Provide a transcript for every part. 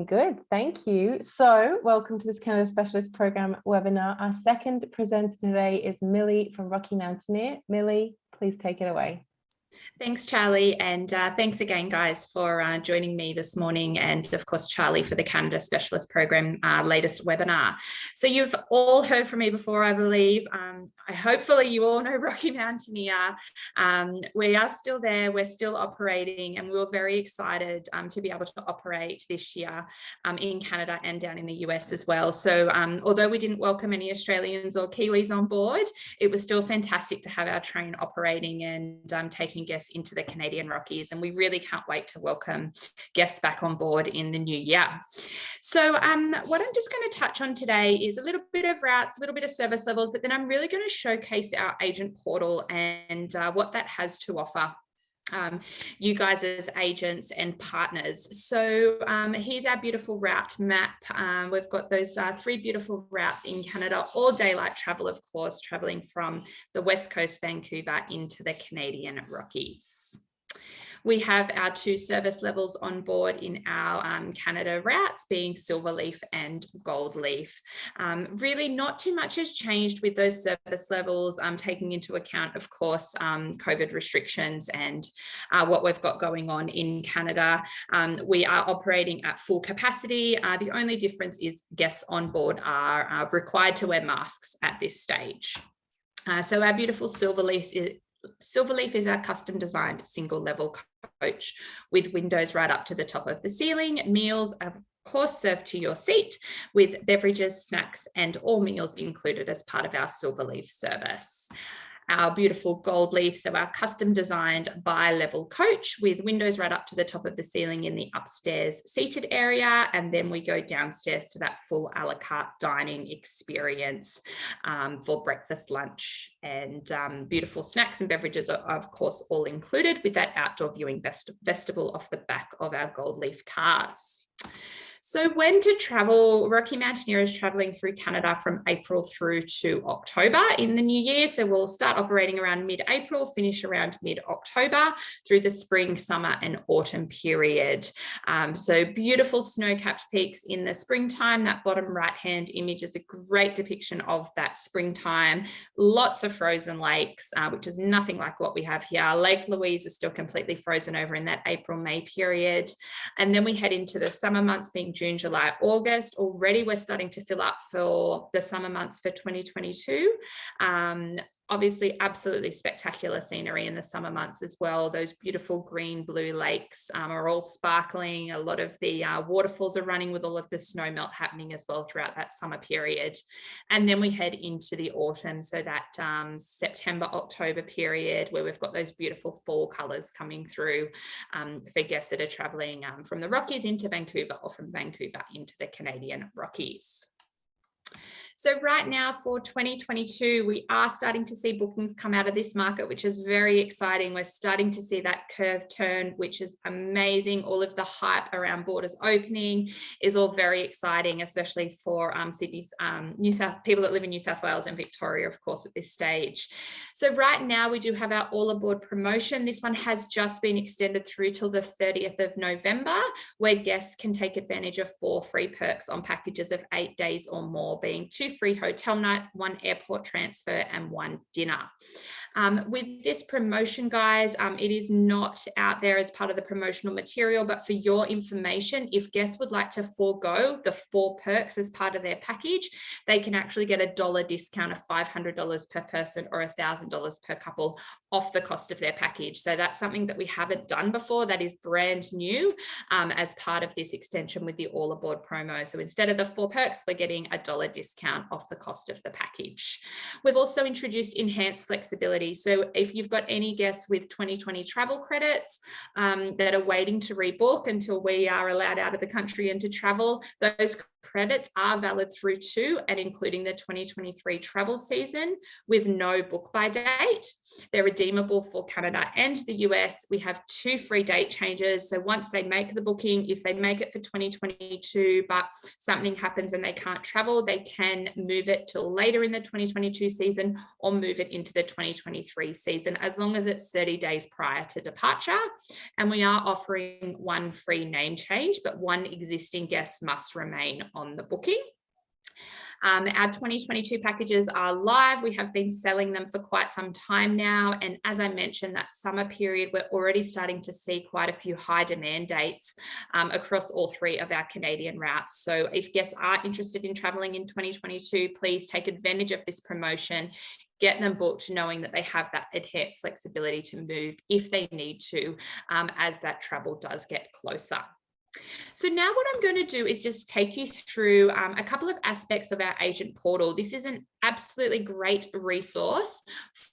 Good, thank you. So welcome to this Canada Specialist Program webinar. Our second presenter today is Millie from Rocky Mountaineer. Millie, please take it away. Thanks, Charlie, and thanks again, guys, for joining me this morning, and of course, Charlie, for the Canada Specialist Program latest webinar. So you've all heard from me before, I believe. Hopefully you all know Rocky Mountaineer. We are still there, we're still operating, and we were very excited to be able to operate this year in Canada and down in the US as well. So although we didn't welcome any Australians or Kiwis on board, it was still fantastic to have our train operating and taking guests into the Canadian Rockies, and we really can't wait to welcome guests back on board in the new year. So what I'm just going to touch on today is a little bit of routes, a little bit of service levels, but then I'm really going to showcase our agent portal and what that has to offer you guys as agents and partners. So here's our beautiful route map. We've got those 3 beautiful routes in Canada, all daylight travel, of course, traveling from the West Coast, Vancouver, into the Canadian Rockies. We have our 2 service levels on board in our Canada routes, being Silverleaf and Goldleaf. Really not too much has changed with those service levels, taking into account, of course, COVID restrictions and what we've got going on in Canada. We are operating at full capacity. The only difference is guests on board are required to wear masks at this stage. So our beautiful Silverleaf is our custom designed single level coach with windows right up to the top of the ceiling, meals of course served to your seat with beverages, snacks, and all meals included as part of our Silverleaf service. Our beautiful Goldleaf, so our custom designed bi-level coach with windows right up to the top of the ceiling in the upstairs seated area, and then we go downstairs to that full a la carte dining experience for breakfast, lunch, and beautiful snacks and beverages are of course all included with that outdoor viewing vestibule off the back of our Goldleaf cars. So when to travel, Rocky Mountaineer is traveling through Canada from April through to October in the new year. So we'll start operating around mid-April, finish around mid-October through the spring, summer and autumn period. So beautiful snow-capped peaks in the springtime. That bottom right-hand image is a great depiction of that springtime. Lots of frozen lakes, which is nothing like what we have here. Lake Louise is still completely frozen over in that April-May period. And then we head into the summer months, being June, July, August. Already we're starting to fill up for the summer months for 2022. Obviously, absolutely spectacular scenery in the summer months as well. Those beautiful green blue lakes are all sparkling. A lot of the waterfalls are running with all of the snow melt happening as well throughout that summer period. And then we head into the autumn, so that September, October period where we've got those beautiful fall colours coming through for guests that are travelling from the Rockies into Vancouver or from Vancouver into the Canadian Rockies. So right now for 2022, we are starting to see bookings come out of this market, which is very exciting. We're starting to see that curve turn, which is amazing. All of the hype around borders opening is all very exciting, especially for Sydney's people that live in New South Wales and Victoria, of course, at this stage. So right now we do have our all aboard promotion. This one has just been extended through till the 30th of November, where guests can take advantage of 4 free perks on packages of 8 days or more, being 2 free hotel nights, 1 airport transfer, and 1 dinner. With this promotion, guys, it is not out there as part of the promotional material, but for your information, if guests would like to forego the 4 perks as part of their package, they can actually get a $1 discount of $500 per person or $1,000 per couple off the cost of their package. So that's something that we haven't done before. That is brand new as part of this extension with the all aboard promo. So instead of the 4 perks, we're getting a $1 discount off the cost of the package. We've also introduced enhanced flexibility. So if you've got any guests with 2020 travel credits that are waiting to rebook until we are allowed out of the country and to travel, those credits are valid through to and including the 2023 travel season with no book by date. They're redeemable for Canada and the US. We have 2 free date changes. So once they make the booking, if they make it for 2022, but something happens and they can't travel, they can move it till later in the 2022 season or move it into the 2023 season, as long as it's 30 days prior to departure. And we are offering 1 free name change, but 1 existing guest must remain on the booking. Our 2022 packages are live. We have been selling them for quite some time now. And as I mentioned, that summer period, we're already starting to see quite a few high demand dates across all 3 of our Canadian routes. So if guests are interested in traveling in 2022, please take advantage of this promotion. Get them booked knowing that they have that enhanced flexibility to move if they need to, as that travel does get closer. So now what I'm going to do is just take you through a couple of aspects of our agent portal. This is an absolutely great resource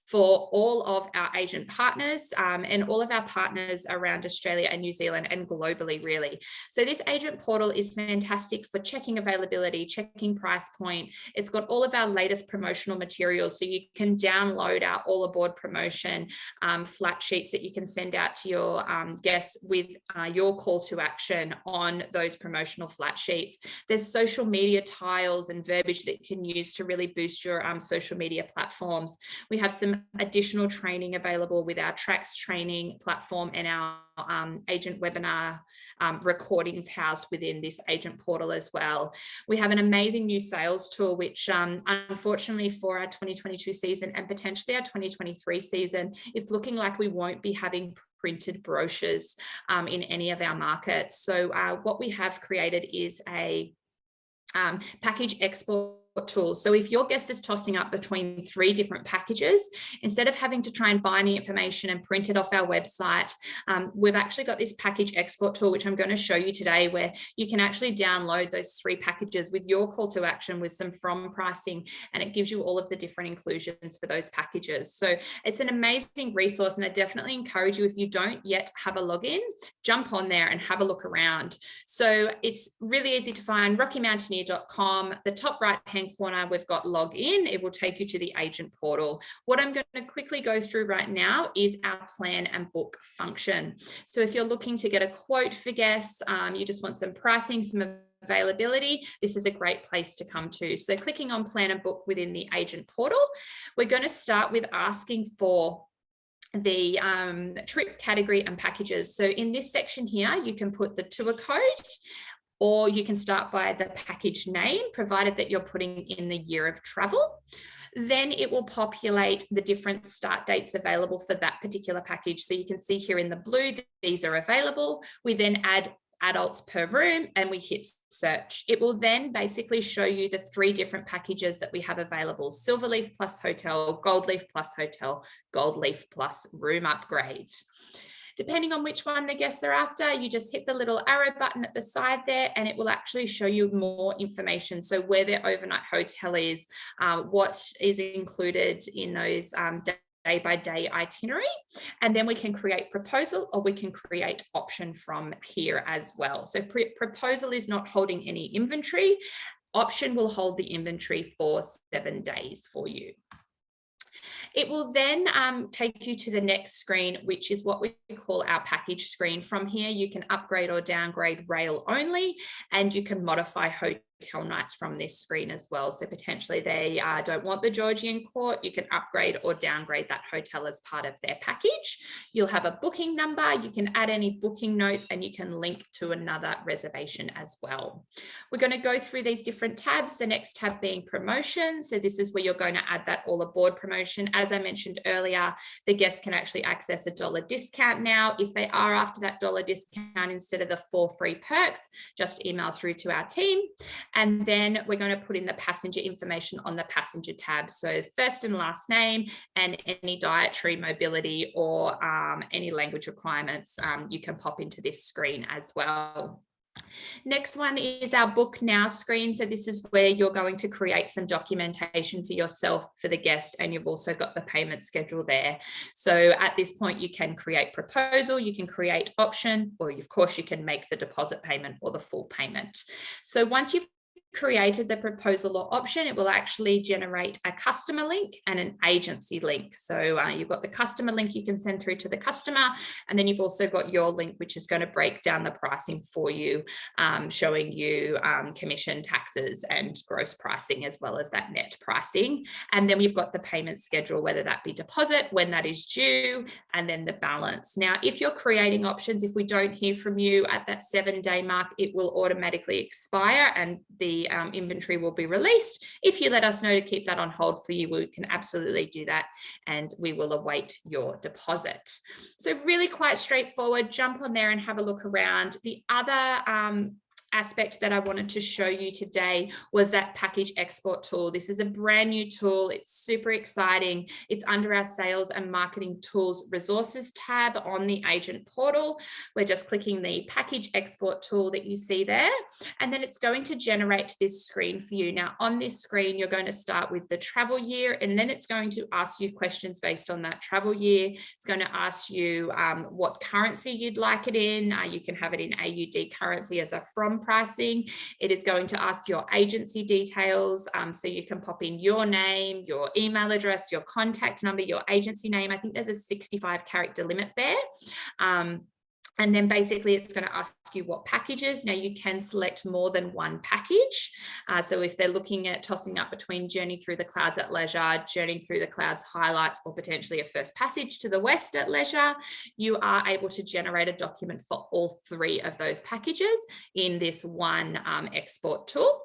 for all of our agent partners and all of our partners around Australia and New Zealand and globally, really. So this agent portal is fantastic for checking availability, checking price point. It's got all of our latest promotional materials, so you can download our all aboard promotion flat sheets that you can send out to your guests with your call to action on those promotional flat sheets. There's social media tiles and verbiage that you can use to really boost your social media platforms. We have some additional training available with our Tracks training platform and our agent webinar recordings housed within this agent portal as well. We have an amazing new sales tool, which unfortunately for our 2022 season and potentially our 2023 season, it's looking like we won't be having printed brochures in any of our markets. So what we have created is a package export tool. So if your guest is tossing up between 3 different packages, instead of having to try and find the information and print it off our website, we've actually got this package export tool, which I'm going to show you today, where you can actually download those 3 packages with your call to action with some from pricing, and it gives you all of the different inclusions for those packages. So it's an amazing resource, and I definitely encourage you, if you don't yet have a login, jump on there and have a look around. So it's really easy to find, rockymountaineer.com, the top right hand corner, we've got log in. It will take you to the agent portal. What I'm going to quickly go through right now is our plan and book function. So if you're looking to get a quote for guests, you just want some pricing, some availability, this is a great place to come to. So clicking on plan and book within the agent portal, we're going to start with asking for the trip category and packages. So in this section here, you can put the tour code, or you can start by the package name, provided that you're putting in the year of travel. Then it will populate the different start dates available for that particular package. So you can see here in the blue, these are available. We then add adults per room and we hit search. It will then basically show you the 3 different packages that we have available: Silverleaf plus hotel, Gold Leaf plus hotel, Gold Leaf plus room upgrade. Depending on which one the guests are after, you just hit the little arrow button at the side there and it will actually show you more information. So where their overnight hotel is, what is included in those day-by-day itinerary, and then we can create proposal or we can create option from here as well. So proposal is not holding any inventory. Option will hold the inventory for 7 days for you. It will then take you to the next screen, which is what we call our package screen. From here, you can upgrade or downgrade rail only, and you can modify hotel nights from this screen as well. So potentially they don't want the Georgian Court, you can upgrade or downgrade that hotel as part of their package. You'll have a booking number, you can add any booking notes, and you can link to another reservation as well. We're going to go through these different tabs, the next tab being promotions. So this is where you're going to add that all aboard promotion. As I mentioned earlier, the guests can actually access a $1 discount now. If they are after that $1 discount, instead of the 4 free perks, just email through to our team. And then we're going to put in the passenger information on the passenger tab. So first and last name and any dietary mobility or any language requirements you can pop into this screen as well. Next one is our book now screen. So this is where you're going to create some documentation for yourself, for the guest, and you've also got the payment schedule there. So at this point, you can create proposal, you can create option, or of course you can make the deposit payment or the full payment. So once you've created the proposal or option, it will actually generate a customer link and an agency link. So you've got the customer link you can send through to the customer, and then you've also got your link, which is going to break down the pricing for you, showing you commission, taxes, and gross pricing, as well as that net pricing. And then we've got the payment schedule, whether that be deposit, when that is due, and then the balance. Now, if you're creating options, if we don't hear from you at that 7-day mark, it will automatically expire and the inventory will be released. If you let us know to keep that on hold for you, we can absolutely do that, and we will await your deposit. So really quite straightforward. Jump on there and have a look around. The other aspect that I wanted to show you today was that package export tool. This is a brand new tool. It's super exciting. It's under our sales and marketing tools resources tab on the agent portal. We're just clicking the package export tool that you see there, and then it's going to generate this screen for you. Now on this screen, you're going to start with the travel year, and then it's going to ask you questions based on that travel year. It's going to ask you what currency you'd like it in. You can have it in AUD currency as a from pricing. It is going to ask your agency details, so you can pop in your name, your email address, your contact number, your agency name. I think there's a 65 character limit there. And then basically it's going to ask you what packages. Now you can select more than one package. So if they're looking at tossing up between Journey Through the Clouds at leisure, Journey Through the Clouds highlights, or potentially a first passage to the west at leisure, you are able to generate a document for all 3 of those packages in this one export tool.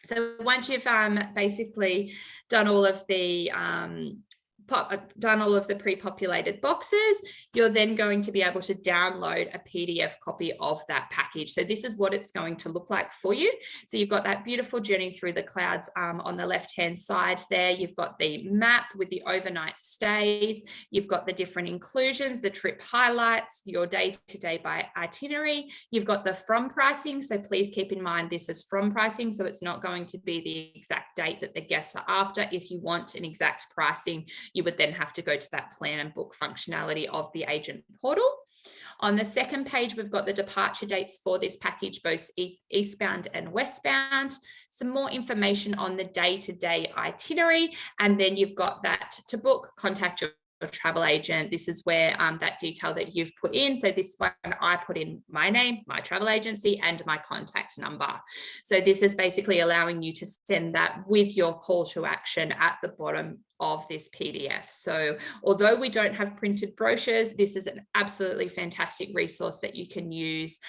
So once you've basically done all of the pre-populated boxes, you're then going to be able to download a PDF copy of that package. So this is what it's going to look like for you. So you've got that beautiful Journey Through the Clouds on the left-hand side there. You've got the map with the overnight stays. You've got the different inclusions, the trip highlights, your day-to-day by itinerary. You've got the from pricing. So please keep in mind this is from pricing. So it's not going to be the exact date that the guests are after. If you want an exact pricing, you would then have to go to that plan and book functionality of the agent portal. On the second page, we've got the departure dates for this package, both eastbound and westbound, some more information on the day-to-day itinerary, and then you've got that to book, contact your travel agent. This is where that detail that you've put in. So this one, I put in my name, my travel agency, and my contact number. So this is basically allowing you to send that with your call to action at the bottom of this PDF. So although we don't have printed brochures, this is an absolutely fantastic resource that you can use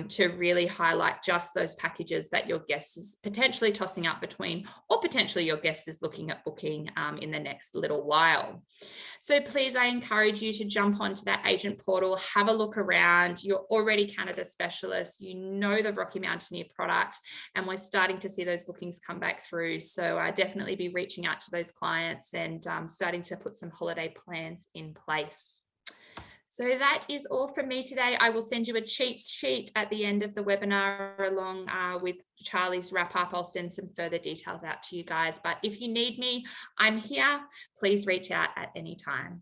to really highlight just those packages that your guest is potentially tossing up between, or potentially your guest is looking at booking in the next little while. So please, I encourage you to jump onto that agent portal, have a look around. You're already Canada specialists, you know the Rocky Mountaineer product, and we're starting to see those bookings come back through. So definitely be reaching out to those clients and starting to put some holiday plans in place. So that is all from me today. I will send you a cheat sheet at the end of the webinar along with Charlie's wrap up. I'll send some further details out to you guys. But if you need me, I'm here. Please reach out at any time.